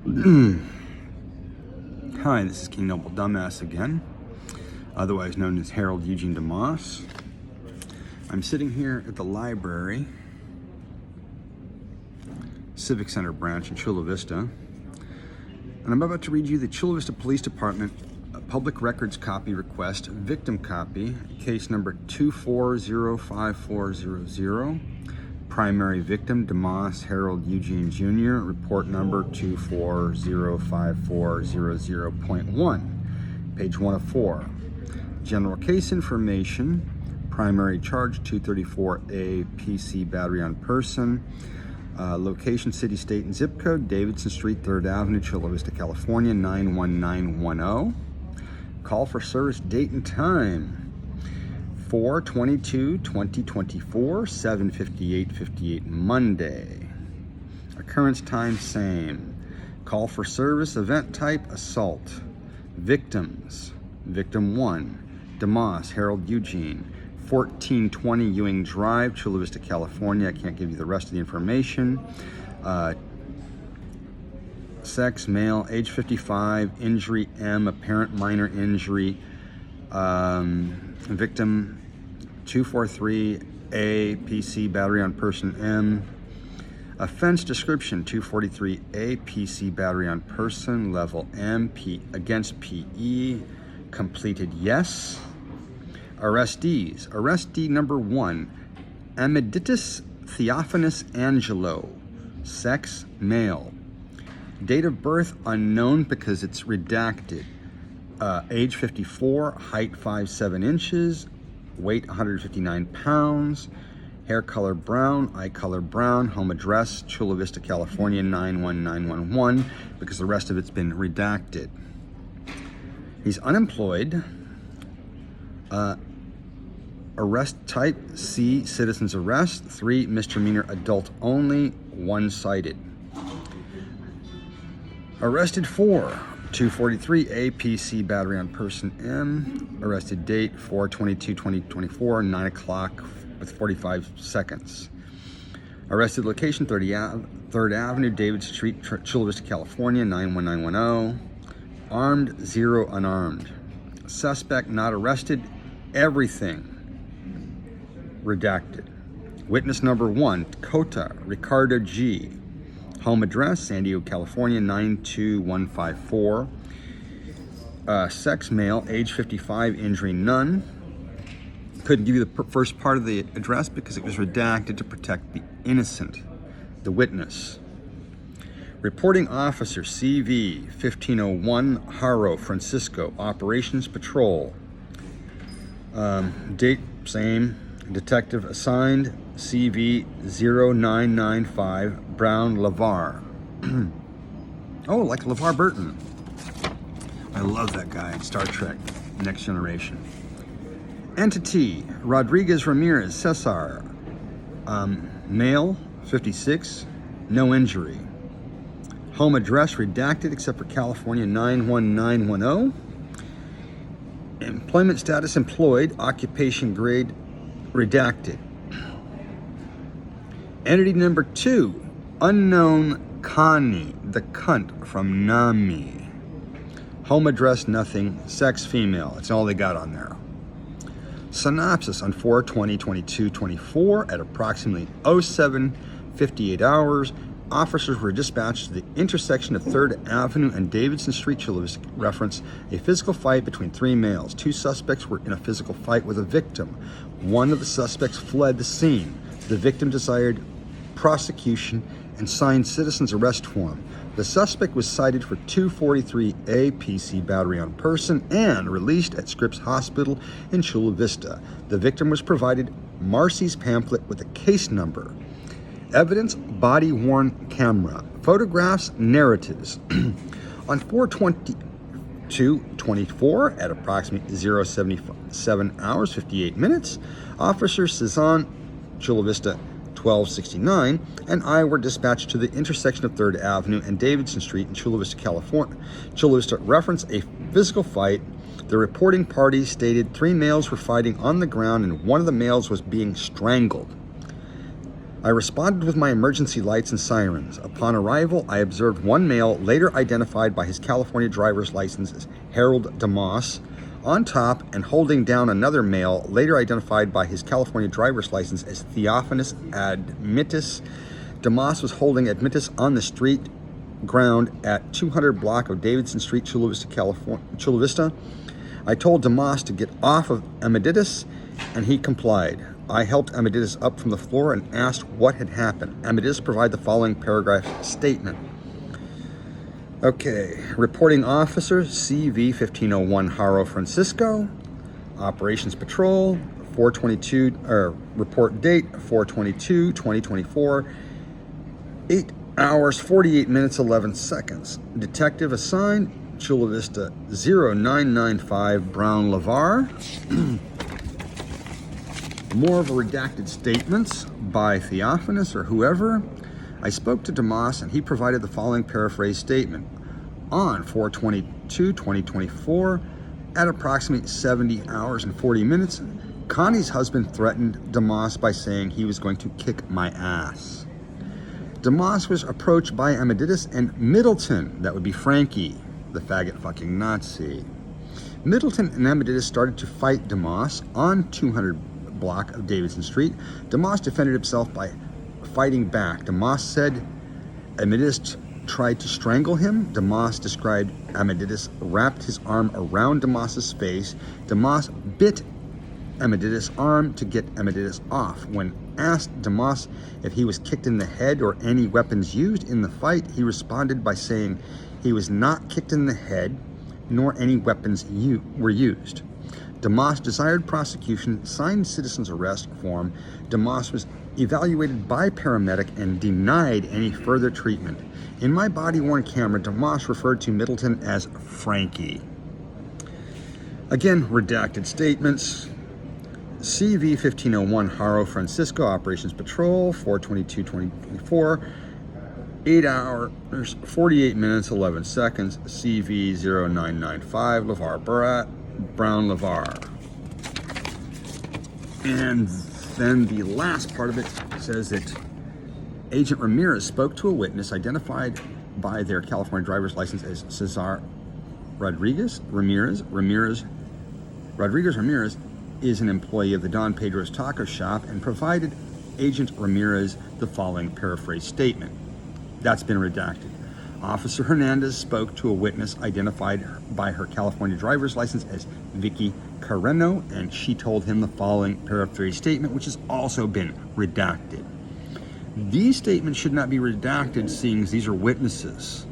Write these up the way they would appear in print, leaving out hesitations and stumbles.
Hi, this is King Noble Dumbass again, otherwise known as Harold Eugene DeMoss. I'm sitting here at the library, Civic Center branch in Chula Vista, and I'm about to read you the Chula Vista Police Department Public Records Copy Request, Victim Copy, case number 2405400. Primary victim, DeMoss Harold Eugene Jr., report number 2405400.1, page 1 of 4. General case information, primary charge 234A PC battery on person, location, city, state, and zip code, Davidson Street, 3rd Avenue, Chula Vista, California, 91910. Call for service, date and time. 4/22/2024, 7:58:58 Monday. Occurrence time same. Call for service, event type assault. Victims: Victim 1, DeMoss Harold Eugene, 1420 Ewing Drive, Chula Vista, California. I can't give you the rest of the information. Sex, male, age 55, injury M, apparent minor injury. Victim 243A PC battery on person M. Offense description 243A PC battery on person level M against PE. Completed yes. Arrestees: arrestee number 1, Ameditus Theophanus Angelo, sex male, date of birth unknown because it's redacted. Age 54, height 5'7" inches, weight 159 pounds, hair color brown, eye color brown, home address Chula Vista, California, 91911, because the rest of it's been redacted. He's unemployed. Arrest type C, citizen's arrest. 3, misdemeanor, adult only, one-sided. Arrested for 243A PC battery on person M. Arrested date 4/22/2024, 9 o'clock with 45 seconds. Arrested location 3rd Avenue, Davidson Street, Chula Vista, California, 91910. Armed, 0 unarmed. Suspect not arrested. Everything redacted. Witness number 1, Cota Ricardo G. Home address, San Diego, California, 92154. Sex male, age 55, injury none. Couldn't give you the first part of the address because it was redacted to protect the innocent, the witness. Reporting officer CV 1501 Haro Francisco, Operations Patrol. Date same. Detective assigned CV 0995 Brown LeVar. Oh, like LeVar Burton. I love that guy. Star Trek, Next Generation. Entity: Rodriguez Ramirez Cesar. Male, 56, no injury. Home address redacted except for California, 91910. Employment status employed. Occupation grade redacted. Entity number 2, unknown Connie, the cunt from Nami. Home address nothing. Sex female. That's all they got on there. Synopsis: on 4/20/22/24 at approximately 07:58 hours, officers were dispatched to the intersection of 3rd Avenue and Davidson Street, Chula Vista. Reference: a physical fight between 3 males. 2 suspects were in a physical fight with a victim. One of the suspects fled the scene. The victim desired prosecution and signed citizen's arrest form. The suspect was cited for 243A PC battery on person and released at Scripps Hospital in Chula Vista. The victim was provided Marcy's pamphlet with a case number. Evidence: body-worn camera. Photographs, narratives. On 4/22/24 at approximately 077 hours 58 minutes, Officer Cezanne, Chula Vista, 1269, and I were dispatched to the intersection of 3rd Avenue and Davidson Street in Chula Vista, California. Chula Vista. Reference: a physical fight. The reporting party stated 3 males were fighting on the ground and one of the males was being strangled. I responded with my emergency lights and sirens. Upon arrival, I observed one male, later identified by his California driver's license as Harold DeMoss, on top and holding down another male, later identified by his California driver's license as Theophanus Admittus. DeMoss was holding Admittus on the street ground at 200 block of Davidson Street, Chula Vista, California, Chula Vista. I told DeMoss to get off of Admittus, and he complied. I helped Admittus up from the floor and asked what had happened. Admittus provided the following paragraph statement. Okay, reporting officer, CV 1501 Haro Francisco, Operations Patrol, 422, report date 4/22/2024, 8 hours, 48 minutes, 11 seconds. Detective assigned, Chula Vista 0995 Brown Lavar. More of a redacted statements by Theophanus or whoever. I spoke to DeMoss and he provided the following paraphrase statement. On 4/22/2024, at approximately 70 hours and 40 minutes, Connie's husband threatened DeMoss by saying he was going to kick my ass. DeMoss was approached by Admittus and Middleton, that would be Frankie, the faggot fucking Nazi. Middleton and Admittus started to fight DeMoss on 200 block of Davidson Street. DeMoss defended himself by fighting back. DeMoss said Admittus tried to strangle him. DeMoss described Admittus wrapped his arm around DeMoss's face. DeMoss bit Admittus' arm to get Admittus off. When asked DeMoss if he was kicked in the head or any weapons used in the fight, he responded by saying he was not kicked in the head, nor any weapons were used. DeMoss desired prosecution, signed citizen's arrest form. DeMoss was evaluated by paramedic and denied any further treatment. In my body-worn camera, DeMoss referred to Middleton as Frankie. Again, redacted statements. CV 1501 Haro Francisco, Operations Patrol, 4/22/2024, 8 hours, 48 minutes, 11 seconds. CV 0995 LeVar Brown Lavar. And then the last part of it says that Agent Ramirez spoke to a witness identified by their California driver's license as Cesar Rodriguez Ramirez. Rodriguez Ramirez is an employee of the Don Pedro's Taco Shop and provided Agent Ramirez the following paraphrase statement. That's been redacted. Officer Hernandez spoke to a witness identified by her California driver's license as Vicky Carreno, and she told him the following paraphrase statement, which has also been redacted. These statements should not be redacted, seeing these are witnesses.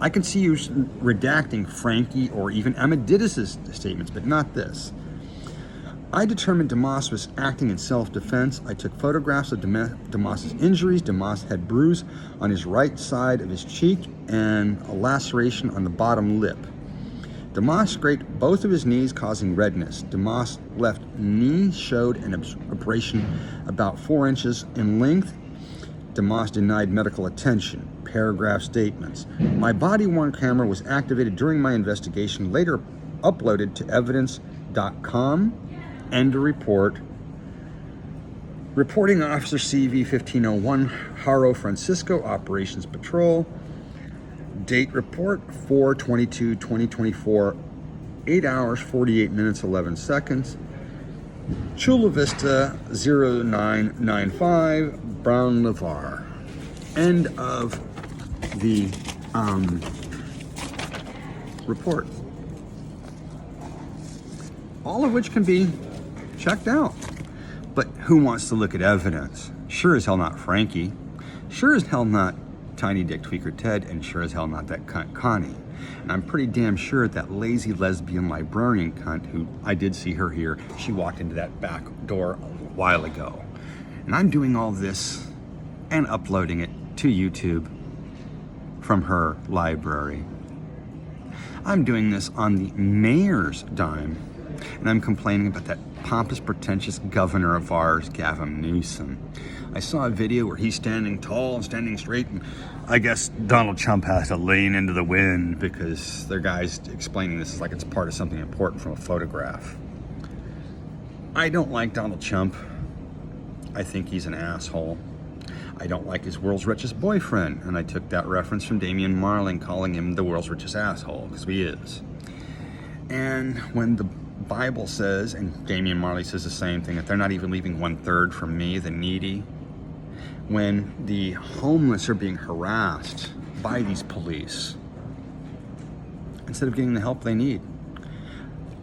I can see you redacting Frankie or even Admittus' statements, but not this. I determined DeMoss was acting in self-defense. I took photographs of DeMoss' injuries. DeMoss had bruise on his right side of his cheek and a laceration on the bottom lip. DeMoss scraped both of his knees, causing redness. DeMoss' left knee showed an abrasion about 4 inches in length. DeMoss denied medical attention. Paragraph statements. My body-worn camera was activated during my investigation, later uploaded to evidence.com. End of report. Reporting Officer CV 1501 Haro Francisco, Operations Patrol. Date report 4/22/2024, 8 hours, 48 minutes, 11 seconds. Chula Vista 0995 Brown Lavar. End of the report. All of which can be checked out. But who wants to look at evidence? Sure as hell not Frankie. Sure as hell not Tiny Dick Tweaker Ted, and sure as hell not that cunt Connie. And I'm pretty damn sure that lazy lesbian librarian cunt, who I did see her here, she walked into that back door a while ago. And I'm doing all this and uploading it to YouTube from her library. I'm doing this on the mayor's dime, and I'm complaining about that pompous, pretentious governor of ours, Gavin Newsom. I saw a video where he's standing tall and standing straight, and I guess Donald Trump has to lean into the wind because their guy's explaining this as like it's part of something important from a photograph. I don't like Donald Trump. I think he's an asshole. I don't like his world's richest boyfriend. And I took that reference from Damian Marley, calling him the world's richest asshole, because he is. And when the Bible says, and Damian Marley says the same thing, if they're not even leaving 1/3 from me, the needy, when the homeless are being harassed by these police, instead of getting the help they need,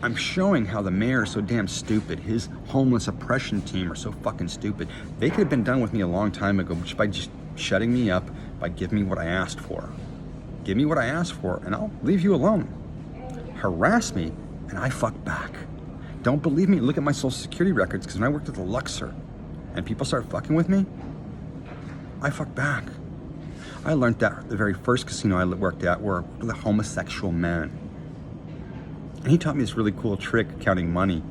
I'm showing how the mayor is so damn stupid. His homeless oppression team are so fucking stupid. They could have been done with me a long time ago just by just shutting me up, by giving me what I asked for. Give me what I asked for and I'll leave you alone. Harass me and I fuck back. Don't believe me? Look at my social security records, because when I worked at the Luxor and people started fucking with me, I fuck back. I learned that the very first casino I worked at were with a homosexual man. And he taught me this really cool trick, counting money.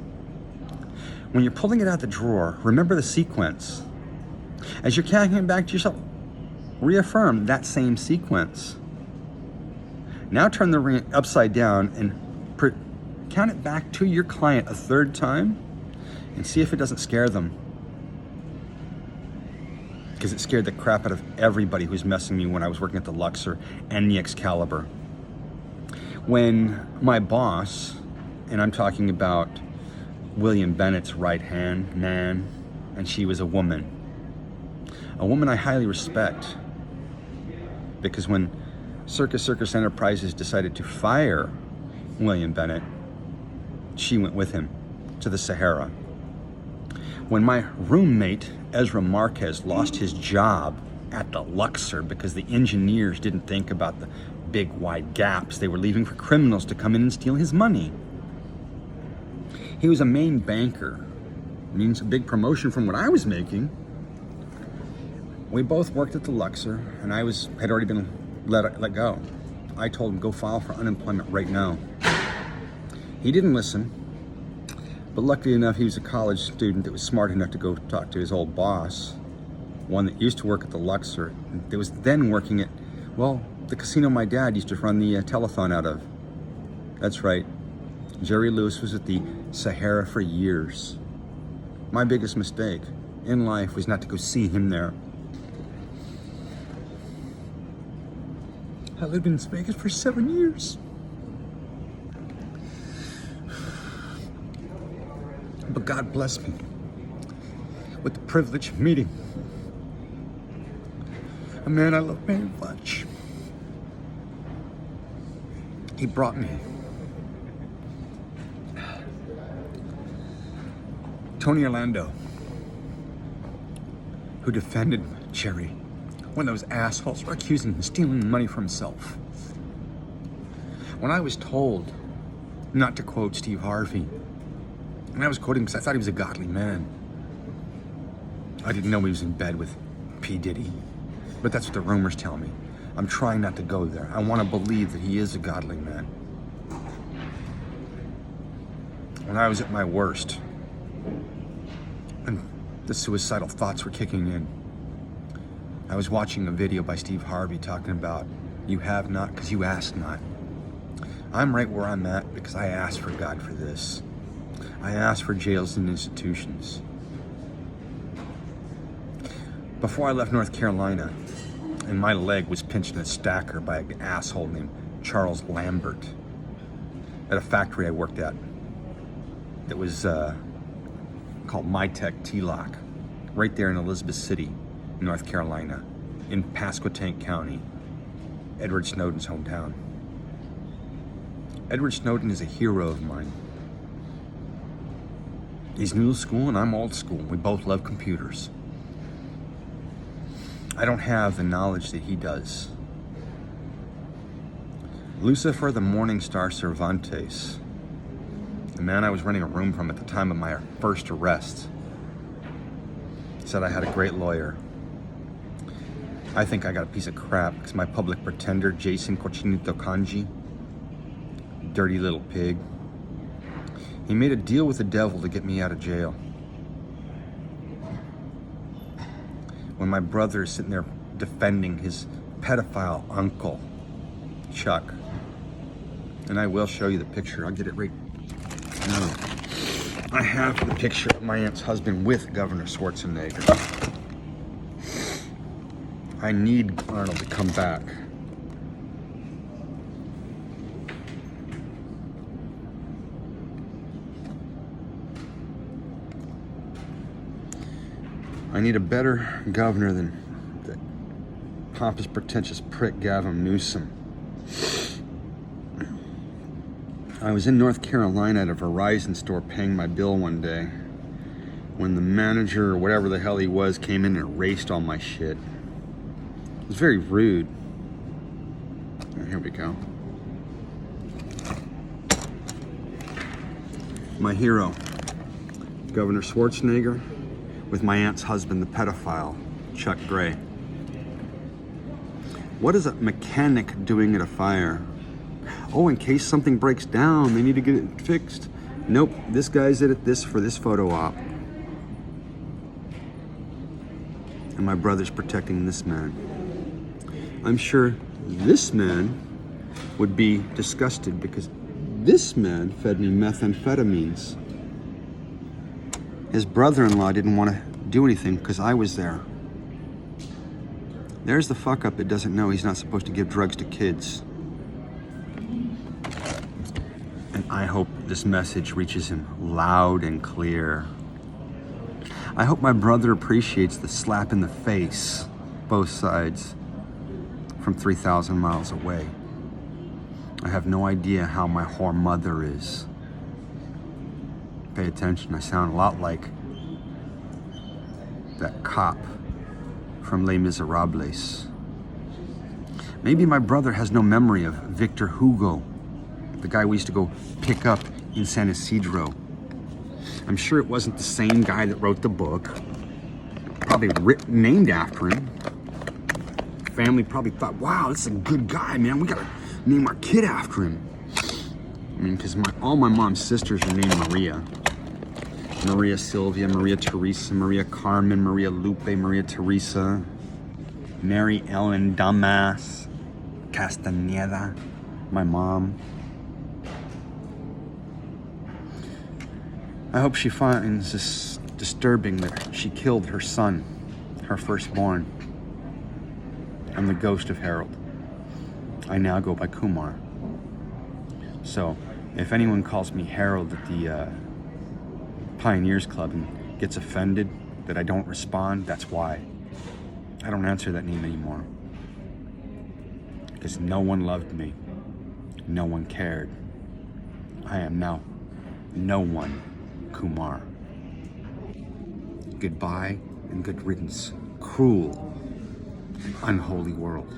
When you're pulling it out the drawer, remember the sequence. As you're counting it back to yourself, reaffirm that same sequence. Now turn the ring upside down and count it back to your client a third time and see if it doesn't scare them. Because it scared the crap out of everybody who was messing with me when I was working at the Luxor and the Excalibur. When my boss, and I'm talking about William Bennett's right-hand man, and she was a woman I highly respect, because when Circus Enterprises decided to fire William Bennett, she went with him to the Sahara. When my roommate, Ezra Marquez, lost his job at the Luxor because the engineers didn't think about the big wide gaps they were leaving for criminals to come in and steal his money. He was a Maine banker. Means a big promotion from what I was making. We both worked at the Luxor, and I had already been let go. I told him, go file for unemployment right now. He didn't listen, but luckily enough, he was a college student that was smart enough to go talk to his old boss, one that used to work at the Luxor, that was then working at, well, the casino my dad used to run the telethon out of. That's right. Jerry Lewis was at the Sahara for years. My biggest mistake in life was not to go see him there. I lived in Vegas for 7 years. But God blessed me with the privilege of meeting a man I love very much. He brought me Tony Orlando, who defended Jerry when those assholes were accusing him of stealing money for himself. When I was told not to quote Steve Harvey, and I was quoting because I thought he was a godly man. I didn't know he was in bed with P. Diddy, but that's what the rumors tell me. I'm trying not to go there. I want to believe that he is a godly man. When I was at my worst, and the suicidal thoughts were kicking in, I was watching a video by Steve Harvey talking about, you have not because you asked not. I'm right where I'm at because I asked for God for this. I asked for jails and institutions. Before I left North Carolina, and my leg was pinched in a stacker by an asshole named Charles Lambert at a factory I worked at that was called MyTech T-Lock, right there in Elizabeth City, North Carolina, in Pasquotank County, Edward Snowden's hometown. Edward Snowden is a hero of mine. He's new school and I'm old school. We both love computers. I don't have the knowledge that he does. Lucifer the Morning Star Cervantes, the man I was renting a room from at the time of my first arrest, said I had a great lawyer. I think I got a piece of crap because my public pretender, Jason Cochinito Kanji, dirty little pig, he made a deal with the devil to get me out of jail. When my brother is sitting there defending his pedophile uncle, Chuck, and I will show you the picture. I'll get it right now. I have the picture of my aunt's husband with Governor Schwarzenegger. I need Arnold to come back. I need a better governor than that pompous, pretentious prick Gavin Newsom. I was in North Carolina at a Verizon store paying my bill one day when the manager, or whatever the hell he was, came in and erased all my shit. It was very rude. Here we go. My hero, Governor Schwarzenegger, with my aunt's husband, the pedophile, Chuck Gray. What is a mechanic doing at a fire? Oh, in case something breaks down, they need to get it fixed. Nope, this guy's at this for this photo op. And my brother's protecting this man. I'm sure this man would be disgusted because this man fed me methamphetamines. His brother-in-law didn't want to do anything because I was there. There's the fuck up that doesn't know he's not supposed to give drugs to kids. And I hope this message reaches him loud and clear. I hope my brother appreciates the slap in the face, both sides, from 3,000 miles away. I have no idea how my whore mother is. Pay attention, I sound a lot like that cop from Les Miserables. Maybe my brother has no memory of Victor Hugo, the guy we used to go pick up in San Isidro. I'm sure it wasn't the same guy that wrote the book. Probably named after him. Family probably thought, wow, this is a good guy, man. We gotta name our kid after him. I mean, because all my mom's sisters are named Maria. Maria Sylvia, Maria Teresa, Maria Carmen, Maria Lupe, Maria Teresa, Mary Ellen Damas, Castaneda, my mom. I hope she finds this disturbing that she killed her son, her firstborn. I'm the ghost of Harold. I now go by Kumar. So, if anyone calls me Harold at the Pioneers Club and gets offended that I don't respond, that's why. I don't answer that name anymore. Because no one loved me. No one cared. I am now no one Kumar. Goodbye and good riddance. Cruel and unholy world.